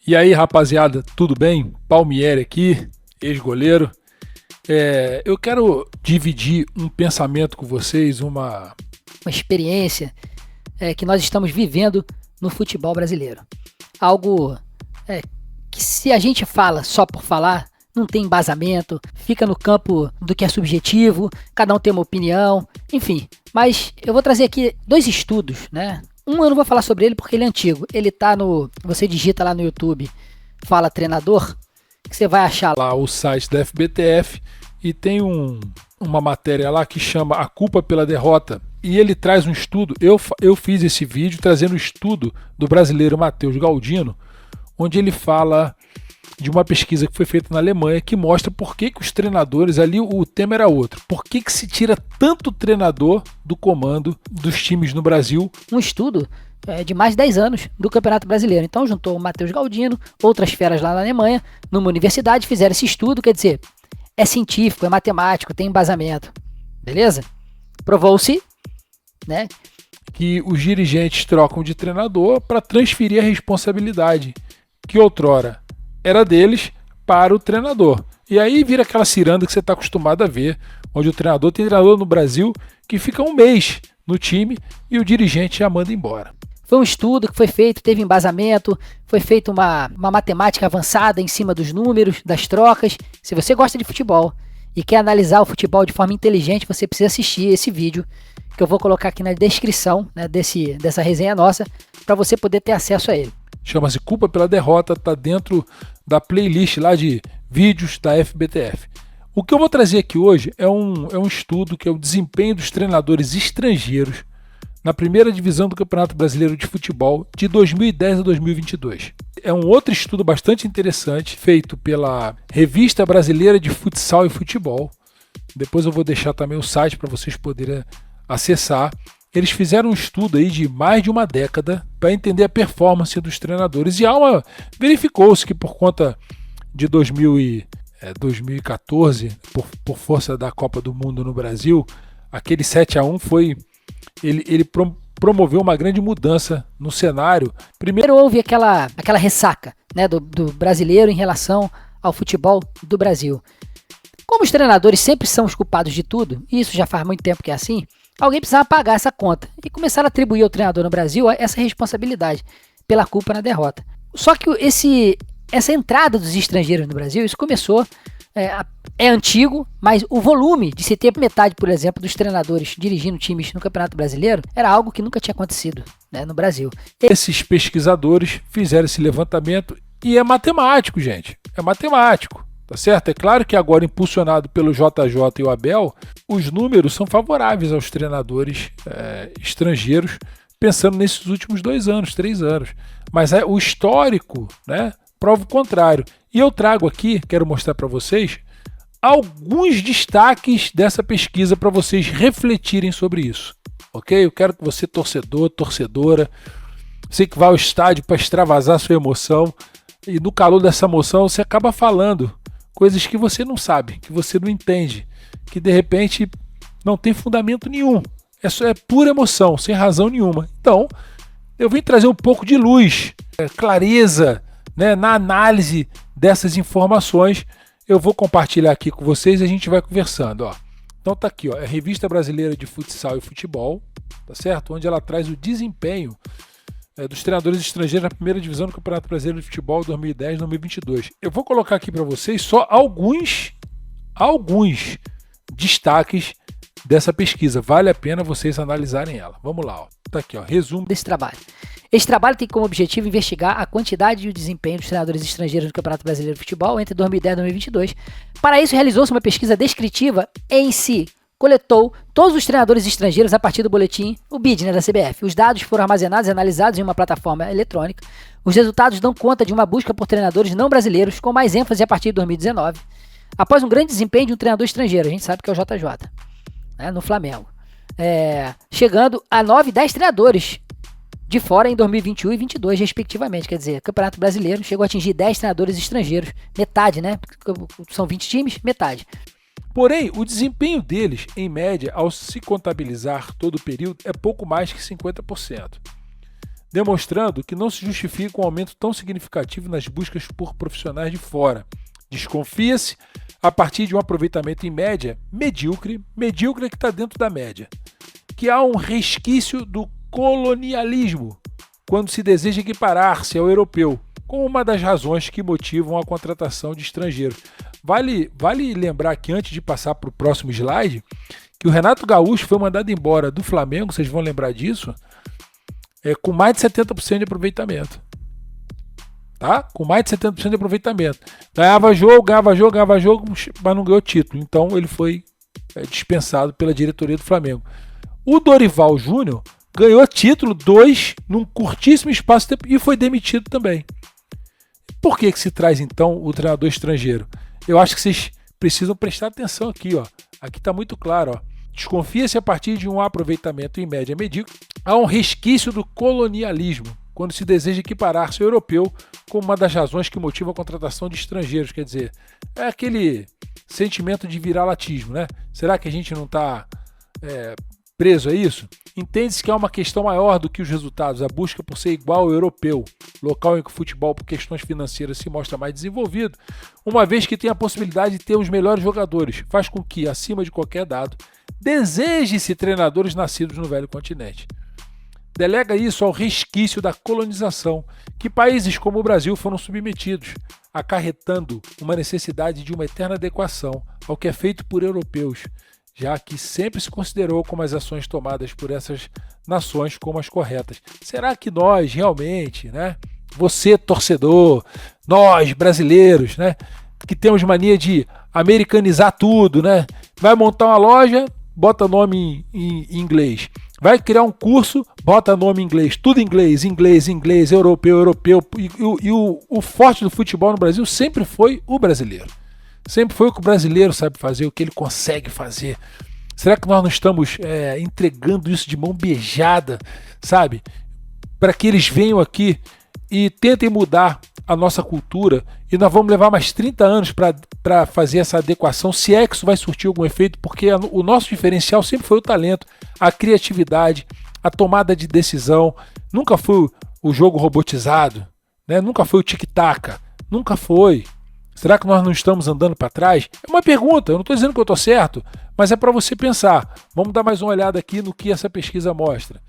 E aí, rapaziada, tudo bem? Palmieri aqui, ex-goleiro. Eu quero dividir um pensamento com vocês, Uma experiência que nós estamos vivendo no futebol brasileiro. Algo que, se a gente fala só por falar, não tem embasamento, fica no campo do que é subjetivo, cada um tem uma opinião, enfim. Mas eu vou trazer aqui 2 estudos, né? Um eu não vou falar sobre ele porque ele é antigo. Ele tá você digita lá no YouTube, Fala Treinador, que você vai achar lá o site da FBTF e tem uma matéria lá que chama A Culpa pela Derrota. E ele traz um estudo, eu fiz esse vídeo trazendo o estudo do brasileiro Matheus Galdino, onde ele fala de uma pesquisa que foi feita na Alemanha que mostra por que os treinadores, ali o tema era outro, por que se tira tanto treinador do comando dos times no Brasil. Um estudo de mais de 10 anos do Campeonato Brasileiro. Então juntou o Matheus Galdino, outras feras lá na Alemanha, numa universidade, fizeram esse estudo, quer dizer, é científico, é matemático, tem embasamento, beleza? Provou-se, né, que os dirigentes trocam de treinador para transferir a responsabilidade que outrora era deles para o treinador. E aí vira aquela ciranda que você está acostumado a ver, onde tem treinador no Brasil que fica um mês no time e o dirigente já manda embora. Foi um estudo que foi feito, teve embasamento, foi feita uma matemática avançada em cima dos números, das trocas. Se você gosta de futebol e quer analisar o futebol de forma inteligente, você precisa assistir esse vídeo que eu vou colocar aqui na descrição, né, dessa resenha nossa, para você poder ter acesso a ele. Chama-se Culpa pela Derrota, está dentro da playlist lá de vídeos da FBTF. O que eu vou trazer aqui hoje é um estudo que é o desempenho dos treinadores estrangeiros na primeira divisão do Campeonato Brasileiro de Futebol de 2010 a 2022. É um outro estudo bastante interessante, feito pela Revista Brasileira de Futsal e Futebol. Depois eu vou deixar também o site para vocês poderem acessar. Eles fizeram um estudo aí de mais de uma década para entender a performance dos treinadores. E verificou-se que por conta de 2014, por força da Copa do Mundo no Brasil, aquele 7-1 foi... Ele promoveu uma grande mudança no cenário. Primeiro houve aquela ressaca, né, do brasileiro em relação ao futebol do Brasil. Como os treinadores sempre são os culpados de tudo, e isso já faz muito tempo que é assim, alguém precisava pagar essa conta e começaram a atribuir ao treinador no Brasil essa responsabilidade pela culpa na derrota. Só que essa entrada dos estrangeiros no Brasil, isso começou, é antigo, mas o volume de se ter metade, por exemplo, dos treinadores dirigindo times no Campeonato Brasileiro era algo que nunca tinha acontecido, né, no Brasil. Esses pesquisadores fizeram esse levantamento e é matemático, gente, é matemático. Tá certo? É claro que agora, impulsionado pelo JJ e o Abel, os números são favoráveis aos treinadores estrangeiros, pensando nesses últimos 2 anos, 3 anos. Mas o histórico, né, prova o contrário. E eu trago aqui, quero mostrar para vocês, alguns destaques dessa pesquisa para vocês refletirem sobre isso. Ok? Eu quero que você, torcedor, torcedora, você que vai ao estádio para extravasar sua emoção, e no calor dessa emoção você acaba falando coisas que você não sabe, que você não entende, que de repente não tem fundamento nenhum. É pura emoção, sem razão nenhuma. Então, eu vim trazer um pouco de luz, clareza, né, na análise dessas informações. Eu vou compartilhar aqui com vocês e a gente vai conversando. Ó. Então tá aqui, ó, é a Revista Brasileira de Futsal e Futebol, tá certo? Onde ela traz o desempenho dos treinadores estrangeiros na primeira divisão do Campeonato Brasileiro de Futebol 2010-2022. Eu vou colocar aqui para vocês só alguns destaques dessa pesquisa. Vale a pena vocês analisarem ela. Vamos lá, ó. Tá aqui, ó, resumo desse trabalho. Esse trabalho tem como objetivo investigar a quantidade e o desempenho dos treinadores estrangeiros no Campeonato Brasileiro de Futebol entre 2010 e 2022. Para isso, realizou-se uma pesquisa descritiva em si. Coletou todos os treinadores estrangeiros a partir do boletim, o BID, né, da CBF. Os dados foram armazenados e analisados em uma plataforma eletrônica. Os resultados dão conta de uma busca por treinadores não brasileiros, com mais ênfase a partir de 2019. Após um grande desempenho de um treinador estrangeiro, a gente sabe que é o JJ, né, no Flamengo. Chegando a 9 e 10 treinadores de fora em 2021 e 2022, respectivamente. Quer dizer, o Campeonato Brasileiro chegou a atingir 10 treinadores estrangeiros. Metade, né? São 20 times, metade. Porém, o desempenho deles, em média, ao se contabilizar todo o período, é pouco mais que 50%. demonstrando que não se justifica um aumento tão significativo nas buscas por profissionais de fora. Desconfia-se a partir de um aproveitamento em média medíocre é que está dentro da média, que há um resquício do colonialismo quando se deseja equiparar-se ao europeu, como uma das razões que motivam a contratação de estrangeiros. Vale lembrar que antes de passar para o próximo slide, que o Renato Gaúcho foi mandado embora do Flamengo, vocês vão lembrar disso, com mais de 70% de aproveitamento. Tá? Com mais de 70% de aproveitamento. Ganhava jogo, mas não ganhou título. Então ele foi dispensado pela diretoria do Flamengo. O Dorival Júnior ganhou título 2 num curtíssimo espaço de tempo e foi demitido também. Por que se traz então o treinador estrangeiro? Eu acho que vocês precisam prestar atenção aqui, ó. Aqui está muito claro, ó. Desconfia-se a partir de um aproveitamento em média medíocre, há um resquício do colonialismo quando se deseja equiparar-se ao europeu como uma das razões que motiva a contratação de estrangeiros. Quer dizer, é aquele sentimento de viralatismo, né? Será que a gente não está preso a isso? Entende-se que há uma questão maior do que os resultados, a busca por ser igual ao europeu, local em que o futebol por questões financeiras se mostra mais desenvolvido, uma vez que tem a possibilidade de ter os melhores jogadores, faz com que, acima de qualquer dado, deseje-se treinadores nascidos no velho continente. Delega isso ao resquício da colonização, que países como o Brasil foram submetidos, acarretando uma necessidade de uma eterna adequação ao que é feito por europeus, já que sempre se considerou como as ações tomadas por essas nações como as corretas. Será que nós realmente, né, você torcedor, nós brasileiros, né, que temos mania de americanizar tudo, né, vai montar uma loja, bota nome em inglês, vai criar um curso, bota nome em inglês, tudo em inglês, europeu, e o forte do futebol no Brasil sempre foi o brasileiro. Sempre foi o que o brasileiro sabe fazer, o que ele consegue fazer. Será que nós não estamos entregando isso de mão beijada, sabe? Para que eles venham aqui e tentem mudar a nossa cultura e nós vamos levar mais 30 anos para fazer essa adequação, se é que isso vai surtir algum efeito, porque o nosso diferencial sempre foi o talento, a criatividade, a tomada de decisão, nunca foi o jogo robotizado, né? Nunca foi o tic-tac, nunca foi. Será que nós não estamos andando para trás? É uma pergunta, eu não estou dizendo que eu estou certo, mas é para você pensar. Vamos dar mais uma olhada aqui no que essa pesquisa mostra.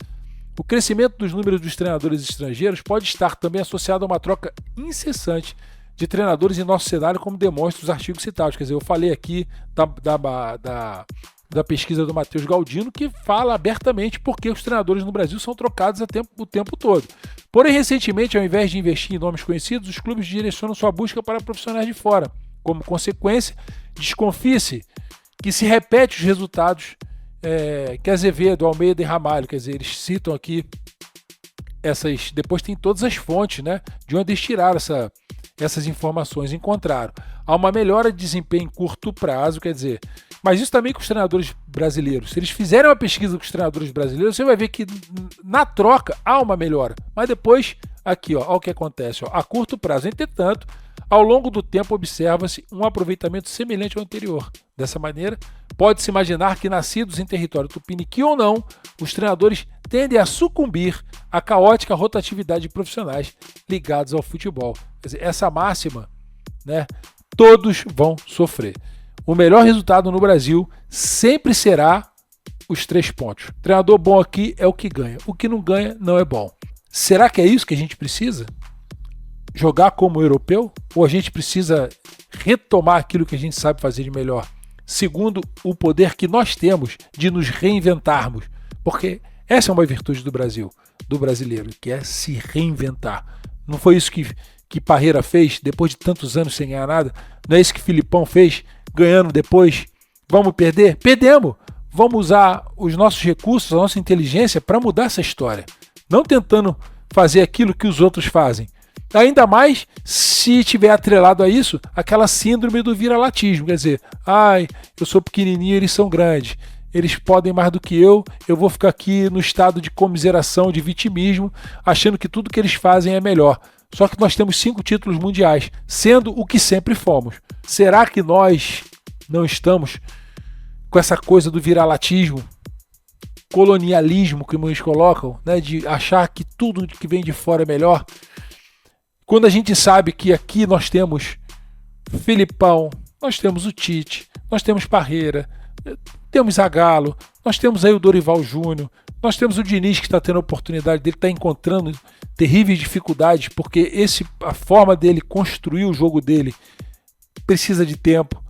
O crescimento dos números dos treinadores estrangeiros pode estar também associado a uma troca incessante de treinadores em nosso cenário, como demonstram os artigos citados. Quer dizer, eu falei aqui da pesquisa do Matheus Galdino, que fala abertamente porque os treinadores no Brasil são trocados o tempo todo. Porém, recentemente, ao invés de investir em nomes conhecidos, os clubes direcionam sua busca para profissionais de fora. Como consequência, desconfie-se que se repete os resultados que Azevedo, Almeida e Ramalho, quer dizer, eles citam aqui depois tem todas as fontes, né, de onde eles tiraram essas informações, encontraram. Há uma melhora de desempenho em curto prazo, quer dizer, mas isso também com os treinadores brasileiros. Se eles fizerem uma pesquisa com os treinadores brasileiros, você vai ver que na troca há uma melhora. Mas depois, aqui, ó, olha o que acontece. Ó, a curto prazo, entretanto, ao longo do tempo observa-se um aproveitamento semelhante ao anterior. Dessa maneira, pode-se imaginar que, nascidos em território tupiniquim ou não, os treinadores tendem a sucumbir à caótica rotatividade de profissionais ligados ao futebol. Quer dizer, essa máxima, né, todos vão sofrer. O melhor resultado no Brasil sempre será os 3 pontos. Treinador bom aqui é o que ganha. O que não ganha não é bom. Será que é isso que a gente precisa? Jogar como europeu? Ou a gente precisa retomar aquilo que a gente sabe fazer de melhor? Segundo, o poder que nós temos de nos reinventarmos. Porque essa é uma virtude do Brasil, do brasileiro, que é se reinventar. Não foi isso que Parreira fez depois de tantos anos sem ganhar nada? Não é isso que Filipão fez ganhando depois? Vamos perder? Perdemos! Vamos usar os nossos recursos, a nossa inteligência para mudar essa história. Não tentando fazer aquilo que os outros fazem. Ainda mais se tiver atrelado a isso aquela síndrome do viralatismo. Quer dizer, eu sou pequenininho, eles são grandes. Eles podem mais do que eu vou ficar aqui no estado de comiseração, de vitimismo, achando que tudo que eles fazem é melhor. Só que nós temos 5 títulos mundiais, sendo o que sempre fomos. Será que nós não estamos com essa coisa do viralatismo colonialismo que muitos colocam, né, de achar que tudo que vem de fora é melhor, quando a gente sabe que aqui nós temos Filipão, nós temos o Tite, nós temos Parreira, temos Zagallo, nós temos aí o Dorival Júnior, nós temos o Diniz que está tendo a oportunidade dele, está encontrando terríveis dificuldades, porque a forma dele construir o jogo dele precisa de tempo.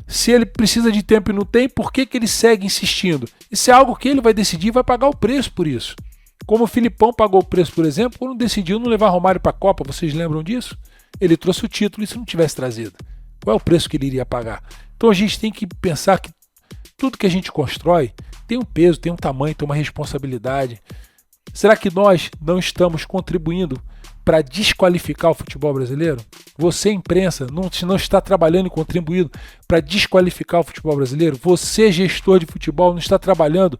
Se ele precisa de tempo e não tem, por que ele segue insistindo? Isso é algo que ele vai decidir e vai pagar o preço por isso. Como o Filipão pagou o preço, por exemplo, quando decidiu não levar Romário para a Copa, vocês lembram disso? Ele trouxe o título e se não tivesse trazido, qual é o preço que ele iria pagar? Então a gente tem que pensar que tudo que a gente constrói tem um peso, tem um tamanho, tem uma responsabilidade. Será que nós não estamos contribuindo para desqualificar o futebol brasileiro? Você, imprensa, não está trabalhando e contribuindo para desqualificar o futebol brasileiro? Você, gestor de futebol, não está trabalhando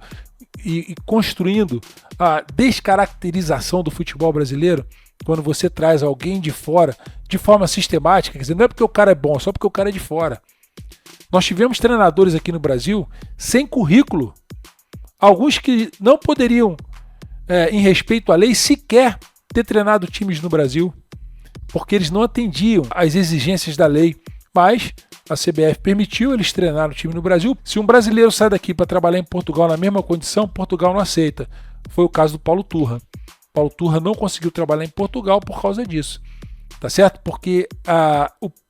e construindo a descaracterização do futebol brasileiro? Quando você traz alguém de fora de forma sistemática, quer dizer, não é porque o cara é bom, é só porque o cara é de fora. Nós tivemos treinadores aqui no Brasil sem currículo, alguns que não poderiam, em respeito à lei, sequer ter treinado times no Brasil, porque eles não atendiam às exigências da lei, mas a CBF permitiu eles treinarem o time no Brasil. Se um brasileiro sai daqui para trabalhar em Portugal na mesma condição, Portugal não aceita. Foi o caso do Paulo Turra. Paulo Turra não conseguiu trabalhar em Portugal por causa disso, tá certo? Porque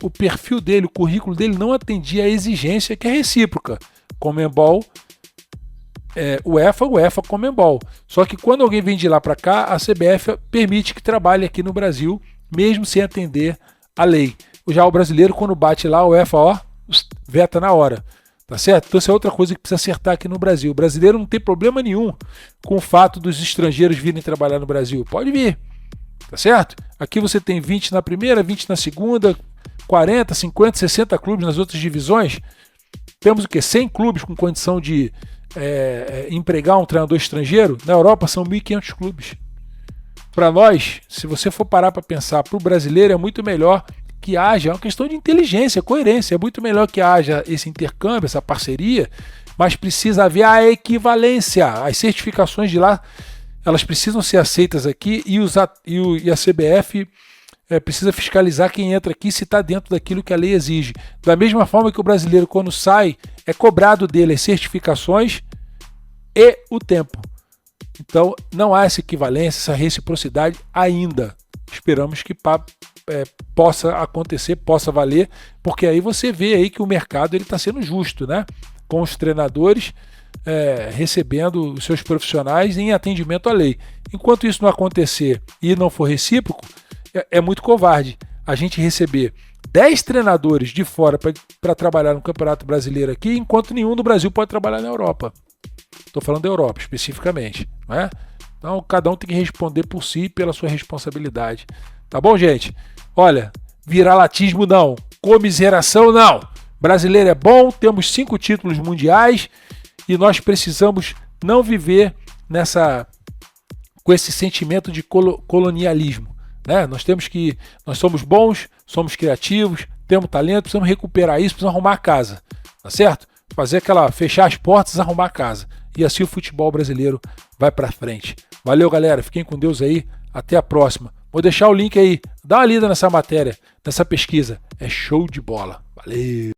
o perfil dele, o currículo dele não atendia à exigência que é recíproca. Conmebol, UEFA, Conmebol. Só que quando alguém vem de lá para cá, a CBF permite que trabalhe aqui no Brasil, mesmo sem atender à lei. Já o brasileiro, quando bate lá, a UEFA, veta na hora. Tá certo? Então, essa é outra coisa que precisa acertar aqui no Brasil. O brasileiro não tem problema nenhum com o fato dos estrangeiros virem trabalhar no Brasil. Pode vir. Tá certo? Aqui você tem 20 na primeira, 20 na segunda, 40, 50, 60 clubes nas outras divisões. Temos o quê? 100 clubes com condição de empregar um treinador estrangeiro. Na Europa são 1.500 clubes. Para nós, se você for parar para pensar, para o brasileiro é muito melhor que haja, é uma questão de inteligência, coerência, é muito melhor que haja esse intercâmbio, essa parceria, mas precisa haver a equivalência. As certificações de lá, elas precisam ser aceitas aqui e a CBF precisa fiscalizar quem entra aqui se está dentro daquilo que a lei exige. Da mesma forma que o brasileiro, quando sai, é cobrado dele as certificações e o tempo. Então, não há essa equivalência, essa reciprocidade ainda. Esperamos que possa acontecer, possa valer, porque aí você vê aí que o mercado está sendo justo, né? Com os treinadores recebendo os seus profissionais em atendimento à lei. Enquanto isso não acontecer e não for recíproco, é muito covarde a gente receber 10 treinadores de fora para trabalhar no Campeonato Brasileiro aqui, enquanto nenhum do Brasil pode trabalhar na Europa. Estou falando da Europa especificamente, não é? Então cada um tem que responder por si, pela sua responsabilidade. Tá bom, gente? Olha, viralatismo não, comiseração não. Brasileiro é bom, temos 5 títulos mundiais e nós precisamos não viver com esse sentimento de colonialismo, né? Nós somos bons, somos criativos, temos talento, precisamos recuperar isso, precisamos arrumar a casa, tá certo? Fechar as portas e arrumar a casa. E assim o futebol brasileiro vai para frente. Valeu, galera. Fiquem com Deus aí. Até a próxima. Vou deixar o link aí. Dá uma lida nessa matéria, nessa pesquisa. É show de bola. Valeu.